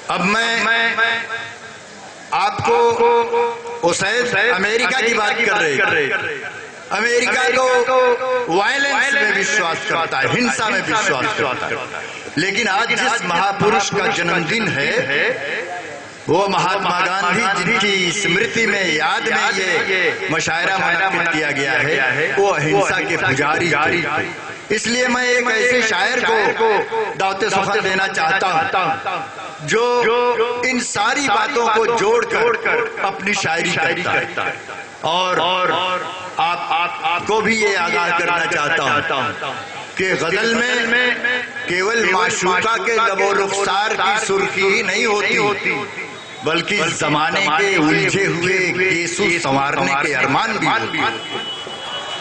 अब मैं आपको उसैद अमेरिका की बात कर रहे। अमेरिका तो वायलेंस में विश्वास करता है, हिंसा में विश्वास करता है, लेकिन आज जिस महापुरुष का जन्मदिन है वो महात्मा गांधी जिनकी स्मृति में याद में ये मुशायरा मुनक्किद किया गया है, वो अहिंसा के पुजारी थे। इसलिए मैं एक ऐसे शायर को दावते सुखन देना चाहता हूँ जो इन सारी बातों को जोड़कर अपनी शायरी करता है। और आपको भी ये आगाह करना चाहता हूँ कि गजल में केवल माशूका के लबो रुखसार की सुर्खी ही नहीं होती, बल्कि जमाने के उलझे हुए केसू संवारने के अरमान भी।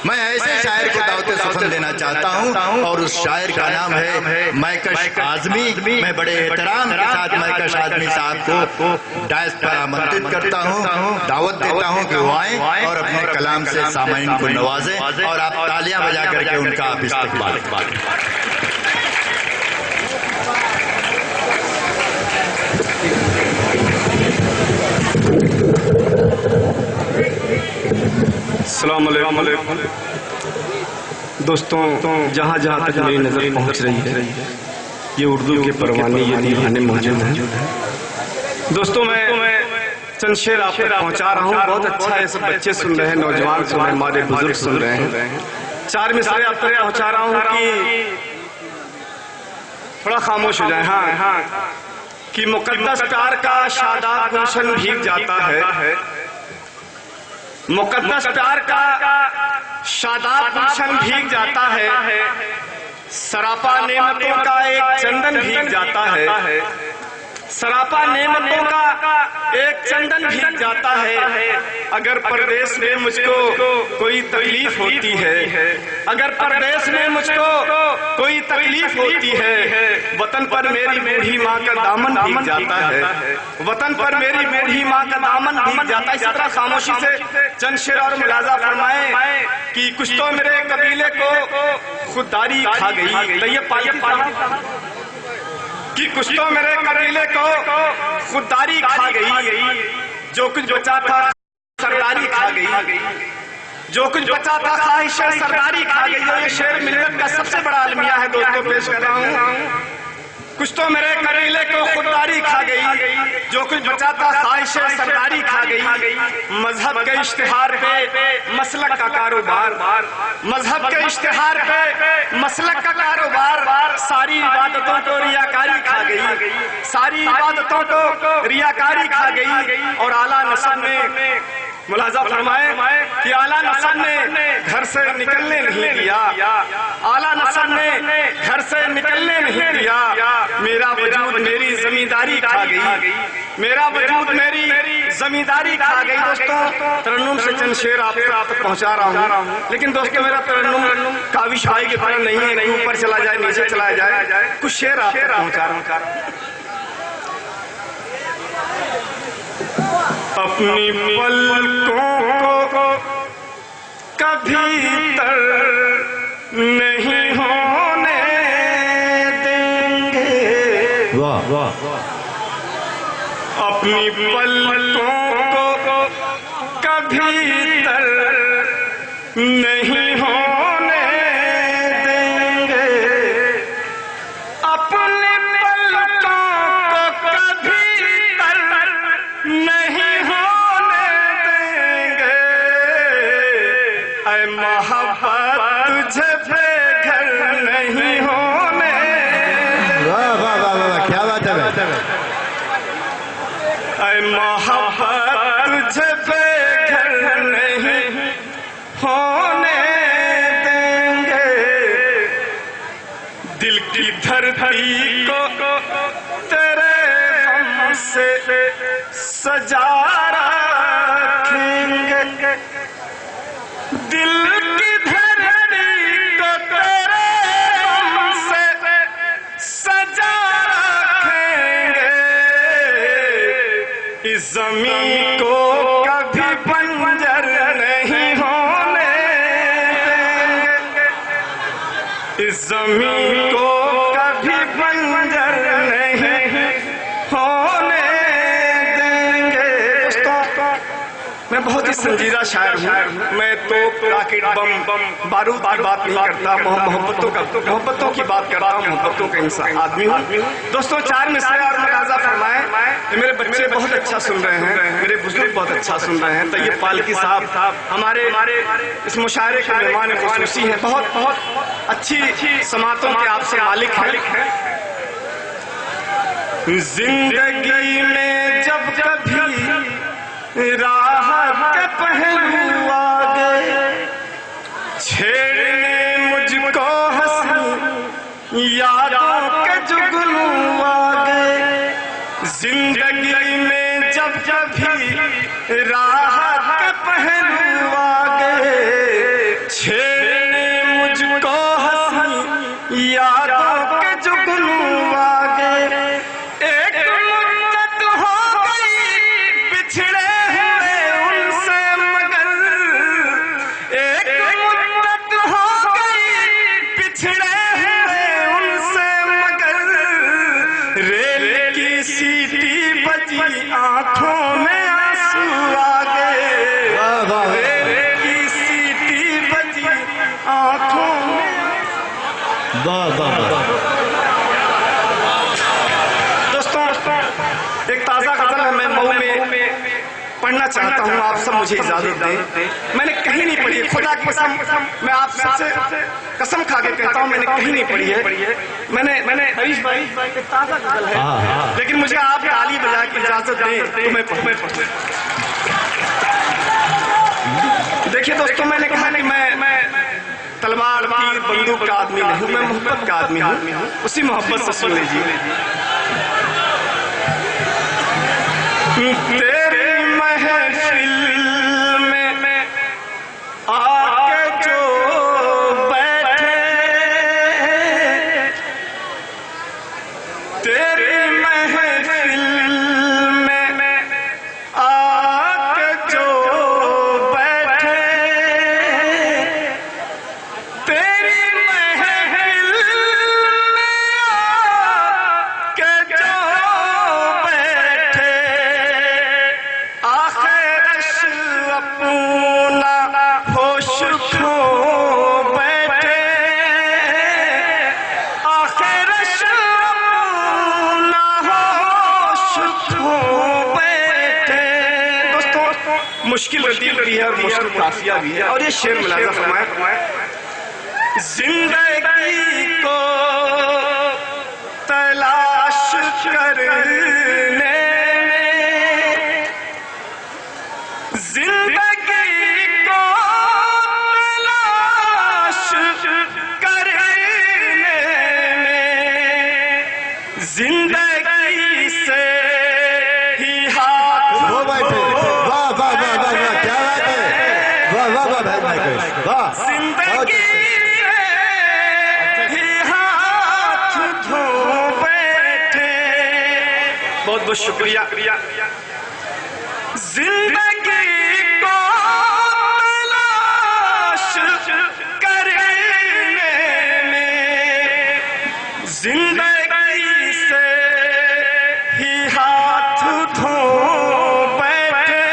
मैं ऐसे शायर को दावते सुखन देना चाहता हूं और उस शायर का नाम है मैकश आजमी। मैं बड़े एहतराम के साथ मैकश आजमी साहब को डायस पर आमंत्रित करता हूं, दावत देता हूं कि वो आए और अपने कलाम से सामाईन को नवाजें और आप तालियां बजा करके उनका आप इस्तकबाल करें। अस्सलाम वालेकुम दोस्तों, जहाँ जहाँ तक मेरी नजर पहुँच रही है ये उर्दू के परवाने ये दीवाने मौजूद हैं। दोस्तों मैं चंद शेर आप तक पहुँचा रहा हूँ। बहुत अच्छा है, सब बच्चे सुन रहे हैं, नौजवान सुन रहे हैं, हमारे बुजुर्ग सुन रहे हैं। चार मिसरे आप तक पहुँचा रहा हूँ कि थोड़ा खामोश हो जाए। हाँ कि मुकद्दस प्यार का शादाब गुलशन भीग जाता है, मुकद्दस प्यार का शादाब गुलशन भीग जाता है, सरापा नेमतों का एक चंदन भीग जाता है, सरापा नेमतों का एक चंदन भीग जाता है। अगर परदेश में मुझको कोई तकलीफ होती है, अगर परदेश में मुझको कोई तकलीफ होती है, वतन पर मेरी बूढ़ी माँ का दामन भीग जाता है, वतन पर मेरी बूढ़ी माँ का दामन भीग जाता है। इस तरह खामोशी से चंद शेर और मुलाजा फरमाए कि कुछ तो मेरे कबीले को खुददारी खा गई, तो ये कि कुछ तो मेरे कबीले को खुददारी खा गई, जो कुछ बचा था सरदारी खा गई, जो कुछ बचा था ख्वाहिश सरदारी खा गई। ये शेर मिल्लत का सबसे बड़ा अलमिया है दोस्तों, पेश कर रहा हूँ। कुछ तो मेरे कबीले को खुददारी खा गई, जो कुछ बचा था ख्वाहिश सरदारी खा गई। मजहब के इश्तिहार पे मसलक का कारोबार, मजहब के इश्तिहार पे मसलक का कारोबार, सारी इबादतों को रियाकारी खा गई, सारी इबादतों को रियाकारी खा गई। और आला नस्ब ने मुलाजा फरमाए कि आला नस्ब ने घर से निकलने नहीं दिया, आला नस्ब ने घर से निकलने नहीं दिया। मेरा वजूद मेरी जमींदारी खा गई, मेरा वजूद मेरी जमींदारी खा गई। दोस्तों तरन्नुम से चंद शेर आप तक पहुंचा रहा हूँ, लेकिन दोस्तों मेरा तरन्नुम काविश भाई की तरह नहीं है, कहीं ऊपर चला जाए नीचे चला जाए। कुछ शेर आप पहुंचा रहा हूँ। अपनी पलकों को कभी तर नहीं होने देंगे, वाह वाह। अपनी पलकों को कभी तर नहीं होने देंगे, अपनी पलकों को कभी तर नहीं मोहब्बत तुझे बेघर नहीं होने। वाह वाह वाह वाह, क्या बात है। ऐ मोहब्बत तुझे बेघर नहीं होने देंगे, दिल की धरती को तेरे गम से सजा रखेंगे, दिल की धरती को तेरे गम से सजा रखेंगे, इस ज़मीं को कभी बंजर नहीं होने देंगे, इस ज़मीं को कभी बंजर नहीं होने देंगे। दोस्तों मैं बहुत ही संजीदा शायर हूँ। मैं तो राकेट बम बारूद की बात नहीं करता, मोहब्बतों की बात करता हूँ, मोहब्बतों का इंसान आदमी हूँ। दोस्तों 4 मिसरे और मुलाजा फरमाए। मेरे बच्चे बहुत अच्छा सुन रहे हैं, मेरे बुजुर्ग बहुत अच्छा सुन रहे हैं। तैयब फाल्की साहब हमारे इस मुशायरे के मेहमान खुसूसी हैं, बहुत अच्छी समातों के आपसे मालिक हैं। जिंदगी में जब कभी राह के पहलू आगे छेड़ने मुझको हंसी यादों के जुगनू आगे। जिंदगी में जब कभी राह के पहलू आगे छेड़ने मुझको हंसी यादों के जुगनू आगे। एक मुद्दत हो गई बिछड़े आंखों में आंसू आ गए। रेल की सीटी बजी आंखों में। दोस्तों एक ताजा गजल है, मैं मऊ में पढ़ना चाहता हूँ, आप सब मुझे इजाजत दें। मैंने कहीं नहीं पढ़ी है, खुदा की कसम मैं आप सबसे कसम खा के कहता हूँ, मैंने कहीं नहीं पढ़ी है। मैंने हरीश भाई एक ताजा गजल है, लेकिन मुझे आप ताली बजा के इजाजत दें तो मैं पढ़ूं। देखिए दोस्तों, मैंने कहा कि मैं तलवार तीर बंदूक का आदमी नहीं हूँ, मैं मोहब्बत का आदमी हूँ। उसी मोहब्बत से सुन लीजिए। तेरी महफिल में आके जो बैठे, तेरी महफिल में आके जो बैठे, तेरी महफिल में आके जो बैठे, अपना होश खो बैठे, आखिर अपना होश खो बैठे। दोस्तों मुश्किल रतीब भी है और मुश्किल काफिया भी है, और ये शेर मुलाजा फरमाए। जिंदगी को तलाश करने, जिंदगी को तलाश करने में, जिंदगी से ही हाथ वो बैठे। वाह वाह वाह वाह वाह, क्या बात है, वाह वाह वाह भाई, वाह। जिंदगी से ही हाथ धो बैठे। बहुत बहुत शुक्रिया। जिंदगी को तलाश करने में, जिंदगी से ही हाथ धो बैठे,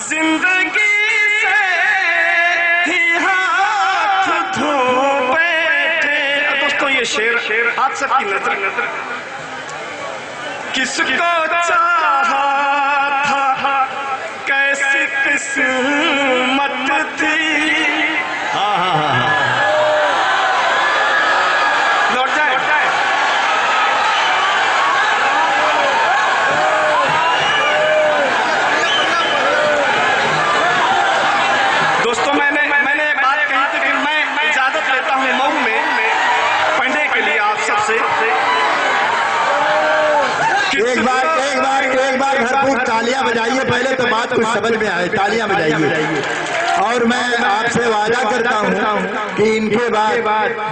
जिंदगी से ही हाथ धो बैठे। दोस्तों ये शेर आप सबकी नजर किसको चाहा था, कैसी किस्मत थी। लौट जाए। दोस्तों मैंने बात कही थी कि मैं इजाजत लेता हूँ मऊ में पढ़ने के लिए आप सबसे। एक बार भरपूर तालियां बजाइए, पहले तो बात कुछ समझ में आए, तालियां बजाइए। और मैं आपसे वादा करता हूं कि इनके बाद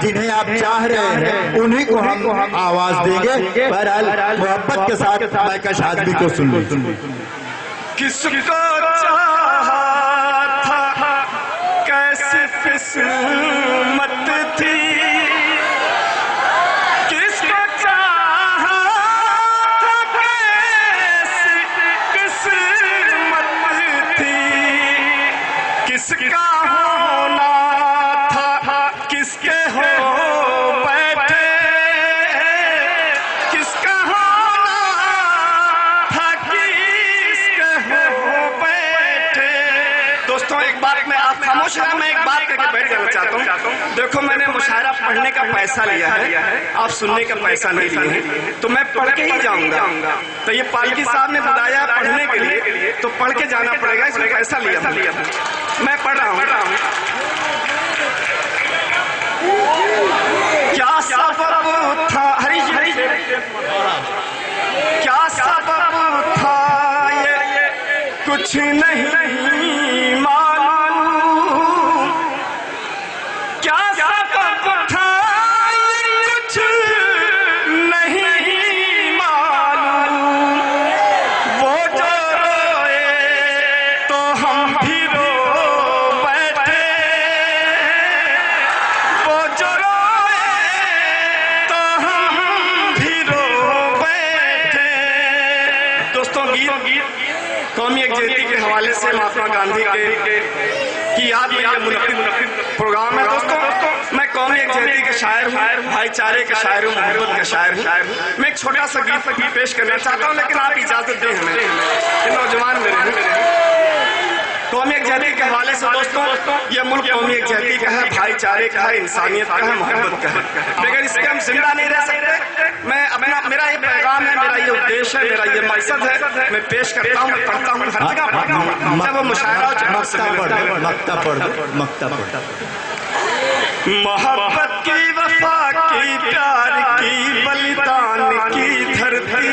जिन्हें आप चाह रहे हैं उन्हीं को हम आवाज देंगे। बहरहाल मोहब्बत के साथ मैं कश आदमी को सुन लीजिए। किसको चाहा था, कैसी किस्मत थी, किसको चाहा चाहता हूँ। देखो मैंने मुशायरा पढ़ने का पैसा लिया है, आप सुनने का पैसा नहीं लिए हैं, तो मैं पढ़ के ही जाऊंगा। तो ये पालकी साहब ने बुलाया पढ़ने के लिए, तो पढ़ के जाना पड़ेगा, इसलिए पैसा लिया। मैं पढ़ रहा हूँ। क्या सबब था हरी क्या सबब था ये कुछ नहीं मालूम, क्या सबब था ये कुछ नहीं मालूम, वो जो रोए तो हम भी रो बैठे, वो जो रोए तो हम भी रो बैठे। दोस्तों गीत कौमी एकजुटता के हवाले से महात्मा गांधी की याद में यह मुनक़िद प्रोग्राम है। दोस्तों मैं कौमी एकजुटता के शायर हूँ, भाईचारे का शायर हूँ, मोहब्बत का शायर हूँ। मैं एक छोटा सा गीत पेश करना चाहता हूँ, लेकिन आप इजाजत दें हमें, नौजवान मेरे कौमी एकजुटता के हवाले से। दोस्तों ये मुल्क कौमी एकजुटता का है, भाईचारे का है, इंसानियत का है, मोहब्बत का है। मगर इसके हम जिंदा नहीं रह सकते। मैं अपना मेरा ये पैगाम है, मेरा ये उद्देश्य है, मेरा ये मकसद है, मैं पेश करता हूँ, पढ़ता हूँ, हर जगह पढ़ता हूँ, चाहे वो मुशायरा हो चाहे मोहब्बत की वफा की प्यार की बलिदान की धरती,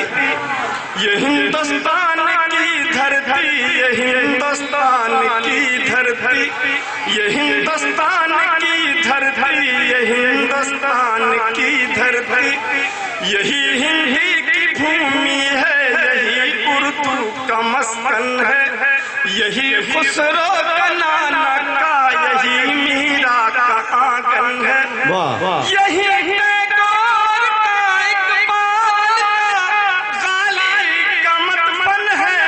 ये हिंदुस्तान की धरती, ये हिंदुस्तान की धरती, ये हिंदुस्तान की धरती, ये हिंदुस्तान की धरती, यही हिंदी की भूमि है, यही उर्दू का मस्कन है, यही खुसरो का नाना का, यही मीरा का आंगन है, यही टैगोर का इकबाल का गालिब का मतबन है,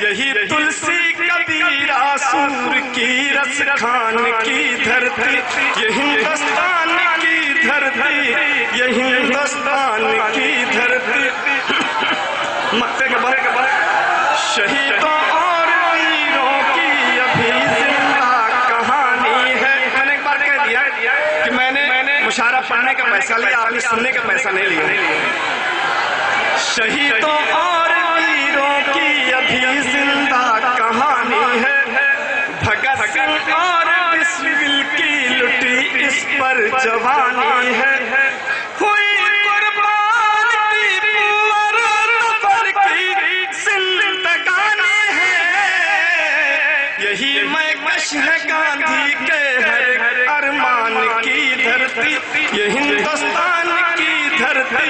यही तुलसी कबीरा सूर की रस खान की धरती, ये हिंदुस्तान की धरती, ये हिंदुस्तान की धरती। मक्ते के बाद शहीदों और वीरों की अभी जिंदा कहानी है। मैंने एक बार कह दिया कि मैंने मुशायरा पढ़ने का पैसा लिया, आपने सुनने का पैसा नहीं लिया। शहीदों और वीरों की अभी जिंदा कहानी है, भगत सिंह और बिस्मिल की लुटी इस पर जवानी है, हुई कुर्बान टीपू और अकबर की जिंदगानी है, यही महकश है गांधी के हर अरमान की धरती, ये हिंदुस्तान की धरती,